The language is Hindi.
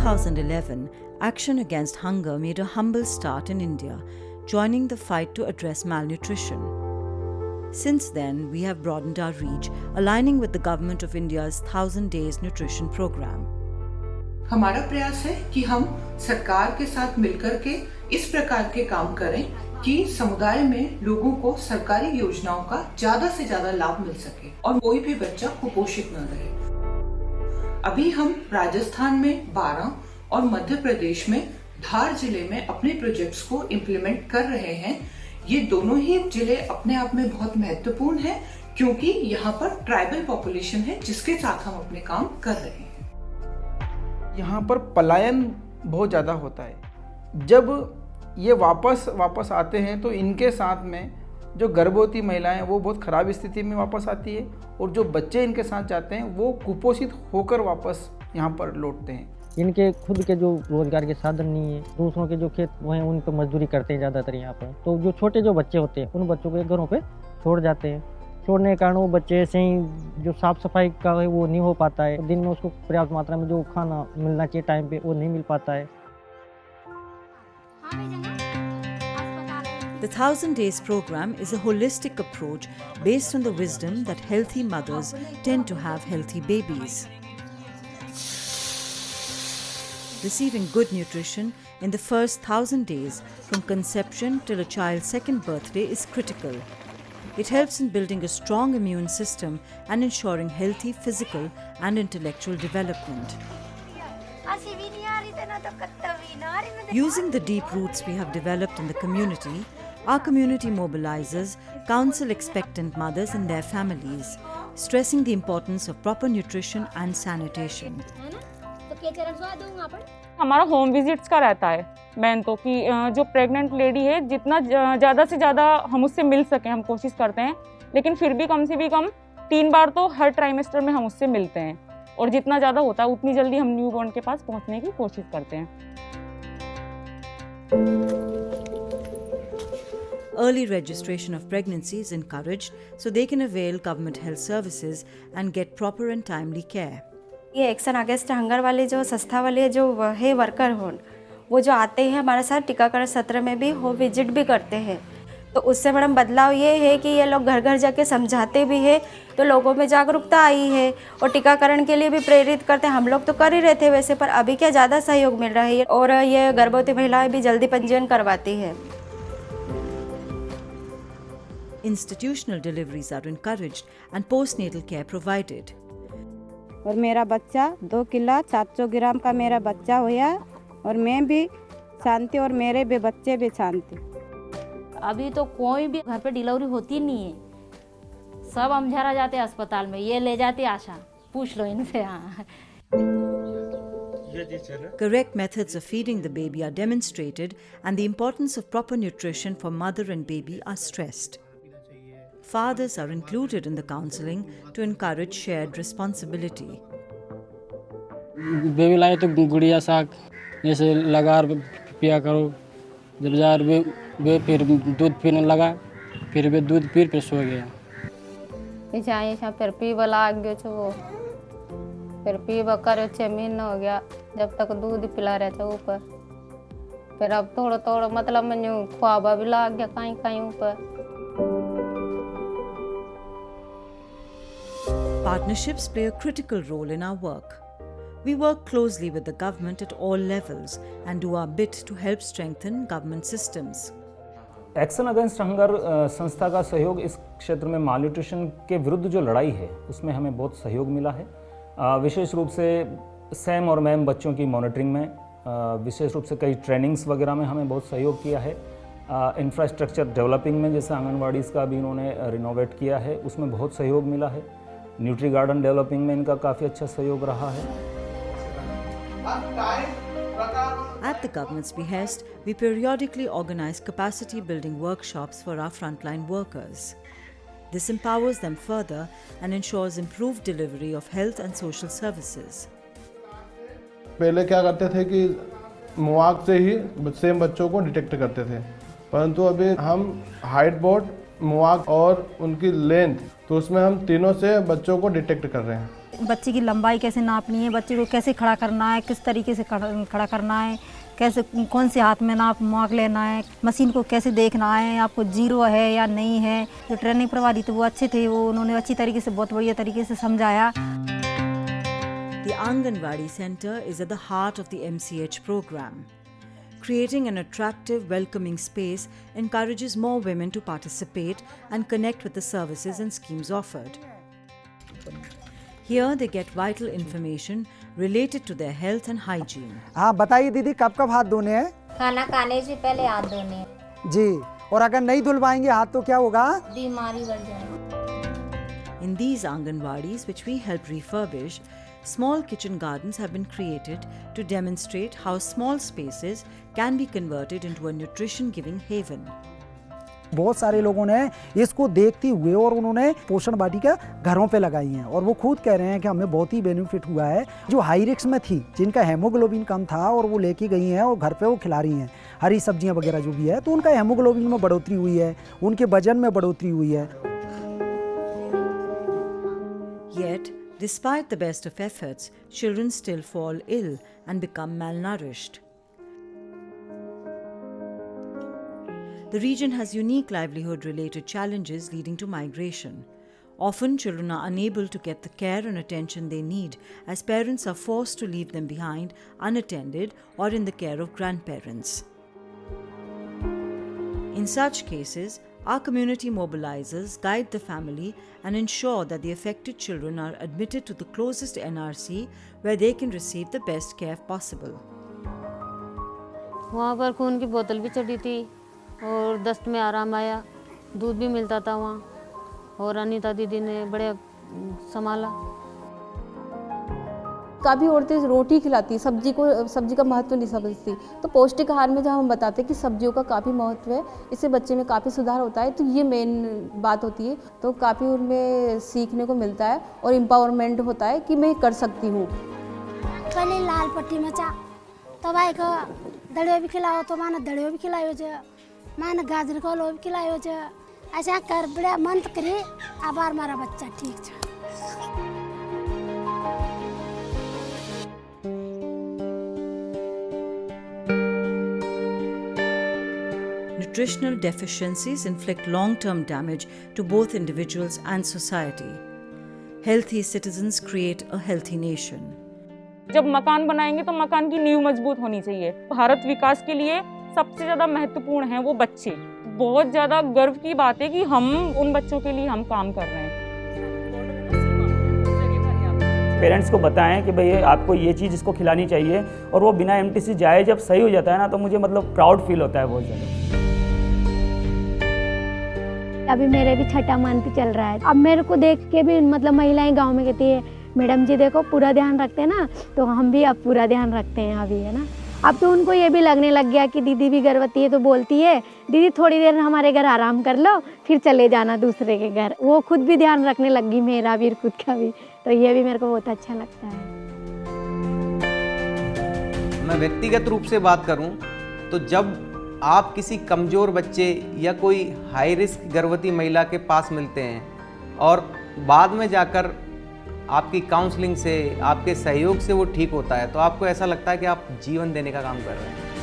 2011, Action Against Hunger made a humble start in India, joining the fight to address malnutrition. Since then, we have broadened our reach, aligning with the Government of India's 1000 Days Nutrition Program. हमारा प्रयास है कि हम सरकार के साथ मिलकर के इस प्रकार के काम करें कि समुदाय में लोगों को सरकारी योजनाओं का ज्यादा से ज्यादा लाभ मिल सके और कोई भी बच्चा कुपोषित न रहे। अभी हम राजस्थान में 12 और मध्य प्रदेश में धार जिले में अपने प्रोजेक्ट्स को इम्प्लीमेंट कर रहे हैं। ये दोनों ही जिले अपने आप में बहुत महत्वपूर्ण हैं क्योंकि यहाँ पर ट्राइबल पॉपुलेशन है जिसके साथ हम अपने काम कर रहे हैं। यहाँ पर पलायन बहुत ज़्यादा होता है। जब ये वापस आते हैं तो इनके साथ में जो गर्भवती महिलाएं वो बहुत ख़राब स्थिति में वापस आती है और जो बच्चे इनके साथ जाते हैं वो कुपोषित होकर वापस यहाँ पर लौटते हैं। इनके खुद के जो रोजगार के साधन नहीं है, दूसरों के जो खेत वो हैं उन पर मजदूरी करते हैं ज़्यादातर यहाँ पर। तो जो छोटे जो बच्चे होते हैं उन बच्चों को घरों पे छोड़ जाते हैं। छोड़ने के कारण वो बच्चे ऐसे ही जो साफ़ सफाई का है वो नहीं हो पाता है। दिन में उसको पर्याप्त मात्रा में जो खाना मिलना चाहिए टाइम पे वो नहीं मिल पाता है। The 1000 Days program is a holistic approach based on the wisdom that healthy mothers tend to have healthy babies. Receiving good nutrition in the first 1000 days from conception till a child's second birthday is critical. It helps in building a strong immune system and ensuring healthy physical and intellectual development. Using the deep roots we have developed in the community, our community mobilizes, counsel expectant mothers and their families, stressing the importance of proper nutrition and sanitation. हमारा होम विजिट्स का रहता है मेन तो कि जो प्रेग्नेंट लेडी है जितना ज़्यादा से ज़्यादा हम उससे मिल सकें हम कोशिश करते हैं, लेकिन फिर भी कम से भी कम 3 बार तो हर ट्राइमेस्टर में हम उससे मिलते हैं और जितना ज़्यादा होता है उतनी जल्दी हम न्यूबॉर्न के पास पहुंचने की कोशिश करते हैं। Early registration of pregnancy is encouraged so they can avail government health services and get proper and timely care. ये एक्शन अगेंस्ट हंगर वाले जो संस्था वाले जो है वर्कर हो वो जो आते हैं हमारे साथ टीकाकरण सत्र में भी हो विजिट भी करते हैं। तो उससे मैडम बदलाव ये है कि ये लोग घर घर जाके समझाते भी है तो लोगों में जागरूकता आई है और टीकाकरण के लिए भी प्रेरित करते हैं। हम लोग तो कर ही रहे थे वैसे, पर अभी क्या ज़्यादा सहयोग मिल रहा है और ये गर्भवती महिलाएं भी जल्दी पंजीयन करवाती है। Institutional deliveries are encouraged and postnatal care provided. और मेरा बच्चा 2 किलो 700 ग्राम का मेरा बच्चा हुआ और मैं भी शांति और मेरे भी बच्चे भी शांति। अभी तो कोई भी घर पे डिलीवरी होती नहीं है, सब अमझारा जाते हैं अस्पताल में, ये ले जाती आशा, पूछ लो इनसे। हाँ, correct methods of feeding the baby are demonstrated and the importance of proper nutrition for mother and baby are stressed. Fathers are included in the counseling to encourage shared responsibility. Baby लाए तो गुड़िया साग जैसे लगा पिया करो, जब जार वे फिर दूध पीने लगा, फिर वे दूध पी फिर सो गया। ऐसा फिर पीवा लाग गयो छो, फिर पीवा करो 6 महीना हो गया जब तक दूध पिला रहे थे ऊपर। फिर अब थोड़ा मतलब मैंने ख्वाबा भी लाग गया कहीं ऊपर। Partnerships play a critical role in our work. We work closely with the government at all levels and do our bit to help strengthen government systems. Action against hunger संस्था का सहयोग इस क्षेत्र में मालन्यूट्रिशन के विरुद्ध जो लड़ाई है उसमें हमें बहुत सहयोग मिला है। विशेष रूप से सैम और मैम बच्चों की मॉनिटरिंग में, विशेष रूप से कई ट्रेनिंग्स वगैरह में हमें बहुत सहयोग किया है। इंफ्रास्ट्रक्चर डेवलपिंग में जैसे आंगनवाड़ीज़ का भी इन्होंने रिनोवेट किया है, उसमें बहुत सहयोग मिला है। न्यूट्री गार्डन डेवलपिंग में इनका काफ़ी अच्छा सहयोग रहा है। At the government's behest, we periodically organize capacity building workshops for our frontline workers. This empowers them further and ensures improved delivery of health and social services. पहले क्या करते थे कि मुआक से ही सेम बच्चों को डिटेक्ट करते थे, परंतु अभी हम हाइट बोर्ड, मुआक और उनकी लेंथ, तो उसमें हम तीनों से बच्चों को डिटेक्ट कर रहे हैं। बच्चे की लंबाई कैसे नापनी है, बच्चे को कैसे खड़ा करना है, किस तरीके से खड़ा करना है, कैसे कौन से हाथ में मार्क लेना है, मशीन को कैसे देखना है, आपको जीरो है या नहीं है। जो ट्रेनिंग प्रभारी थे वो अच्छे थे, वो उन्होंने अच्छी तरीके से बहुत बढ़िया तरीके से समझाया। The Anganwadi Center is at the heart of the MCH program. Creating an attractive, welcoming space encourages more women to participate and connect with the services and schemes offered. Here they get vital information related to their health and hygiene. हाँ बताइए दीदी, कब कब हाथ धोने हैं? खाना खाने से पहले हाथ धोने हैं। जी, और अगर नहीं धुलवाएंगे हाथ तो क्या होगा? बीमारी बढ़ जाएगी। In these Anganwadis, which we help refurbish, small kitchen gardens have been created to demonstrate how small spaces can be converted into a nutrition-giving haven. बहुत सारे लोगों ने इसको देखते हुए और उन्होंने पोषण वाटिका घरों पे लगाई हैं और वो खुद कह रहे हैं कि हमें बहुत ही बेनिफिट हुआ है। जो हाई रिस्क में थी, जिनका हेमोग्लोबिन कम था और वो लेके गई हैं और घर पे वो खिला रही हैं हरी सब्जियां वगैरह जो भी है, तो उनका हेमोग्लोबिन में बढ़ोतरी हुई है, उनके वजन में बढ़ोतरी हुई है। Yet, despite the best of efforts, children still fall ill and become malnourished. The region has unique livelihood-related challenges leading to migration. Often, children are unable to get the care and attention they need as parents are forced to leave them behind unattended or in the care of grandparents. In such cases, our community mobilizers guide the family and ensure that the affected children are admitted to the closest NRC where they can receive the best care possible. वहाँ पर खून की बोतल भी चढ़ी थी और दस्त में आराम आया, दूध भी मिलता था वहाँ, और अनीता दीदी ने बड़े संभाला। काफ़ी औरतें रोटी खिलाती, सब्जी का महत्व नहीं समझती, तो पौष्टिक आहार में जब हम बताते हैं कि सब्जियों का काफ़ी महत्व है, इससे बच्चे में काफ़ी सुधार होता है, तो ये मेन बात होती है। तो काफ़ी उनमें सीखने को मिलता है और एम्पावरमेंट होता है कि मैं कर सकती हूँ। पहले लाल पट्टी में चा तब आए को दड़ियों भी खिलाओ, तो माना दड़ियों भी खिलायो जो, माना गाजर को लो भी खिलायो जो, ऐसा कर बड़ा मन करे आबार मारा बच्चा ठीक है। Nutritional deficiencies inflict long-term damage to both individuals and society. Healthy citizens create a healthy nation. जब मकान बनाएंगे तो मकान की नींव मजबूत होनी चाहिए। भारत विकास के लिए सबसे ज़्यादा महत्वपूर्ण हैं वो बच्चे। बहुत ज़्यादा गर्व की बात है कि हम उन बच्चों के लिए हम काम कर रहे हैं। पेरेंट्स को बताएं कि भाई आपको ये चीज़ इसको खिलानी चाहिए, और वो बिना एमटीसी जाए जब सही हो जाता है ना, तो मुझे मतलब प्राउड फील होता है बहुत ज़्यादा। अभी मेरे भी छठा मंथ चल रहा है। अब मेरे को देख के भी मतलब महिलाएं गांव में कहती है, मैडम जी देखो पूरा ध्यान रखते हैं ना, तो हम भी अब पूरा ध्यान रखते हैं अभी, है ना। अब तो उनको ये भी लगने लग गया कि दीदी भी गर्भवती है, तो बोलती है दीदी थोड़ी देर हमारे घर आराम कर लो, फिर चले जाना दूसरे के घर। वो खुद भी ध्यान रखने लगी, मेरा भी खुद का भी, तो ये भी मेरे को बहुत अच्छा लगता है। मैं व्यक्तिगत रूप से बात करूं तो जब आप किसी कमज़ोर बच्चे या कोई हाई रिस्क गर्भवती महिला के पास मिलते हैं और बाद में जाकर आपकी काउंसलिंग से, आपके सहयोग से वो ठीक होता है, तो आपको ऐसा लगता है कि आप जीवन देने का काम कर रहे हैं।